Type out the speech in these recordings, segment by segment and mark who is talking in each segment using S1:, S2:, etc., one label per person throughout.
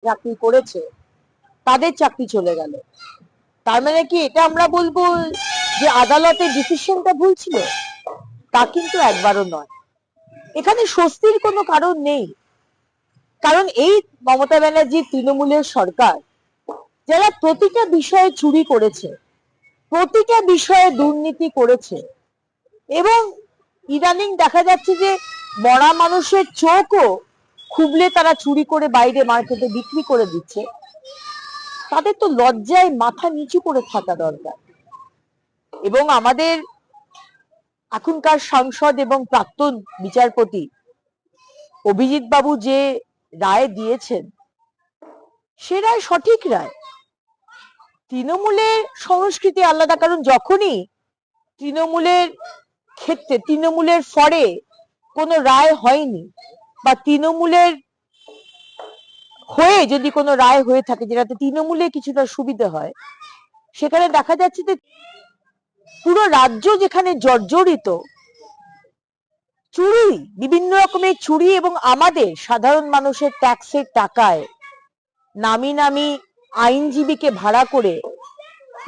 S1: চাকরি করেছে তাদের চাকরি চলে গেল, তার মানে কি এটা আমরা বলবো যে আদালতের ডিসিশনটা ভুল ছিল? তা কিন্তু একবারও নয়। এখানে স্বস্তির কোনো কারণ নেই, কারণ এই মমতা ব্যানার্জি তৃণমূলের সরকার যারা প্রতিটা বিষয়ে চুরি করেছে, প্রতিটা বিষয়ে দুর্নীতি করেছে, এবং ইদানিং দেখা যাচ্ছে যে মরা মানুষের চোখও খুবলে তারা চুরি করে বাইরে মার্কেটে বিক্রি করে দিচ্ছে, তাদের তো লজ্জায় মাথা নিচু করে থাকা দরকার। এবং আমাদের এখনকার সাংসদ এবং প্রাক্তন বিচারপতি অভিজিৎ বাবু যে রায় দিয়েছেন, সে রায় সঠিক রায়। তৃণমূলের সংস্কৃতি আলাদা, কারণ যখনই তৃণমূলের ক্ষেত্রে তৃণমূলের ফরে কোনো রায় হয়নি বা তৃণমূলের হয়ে যদি কোনো রায় হয়ে থাকে যেটাতে তৃণমূলে কিছুটা সুবিধা হয়, সেখানে দেখা যাচ্ছে যে পুরো রাজ্য যেখানে জর্জরিত, চুরি, বিভিন্ন রকমের চুরি, এবং আমাদের সাধারণ মানুষের ট্যাক্সের টাকায় নামি নামি আইনজীবীকে ভাড়া করে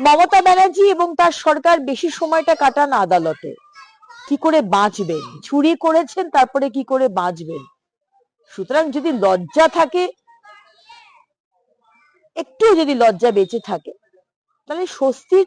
S1: মমতা ব্যানার্জি এবং তার সরকার বেশি সময়টা কাটান আদালতে। কি করে বাঁচবেন? চুরি করেছেন, তারপরে কি করে বাঁচবেন? সুতরাং যদি লজ্জা থাকে, একটু যদি লজ্জা বেঁচে থাকে, তাহলে স্বস্তির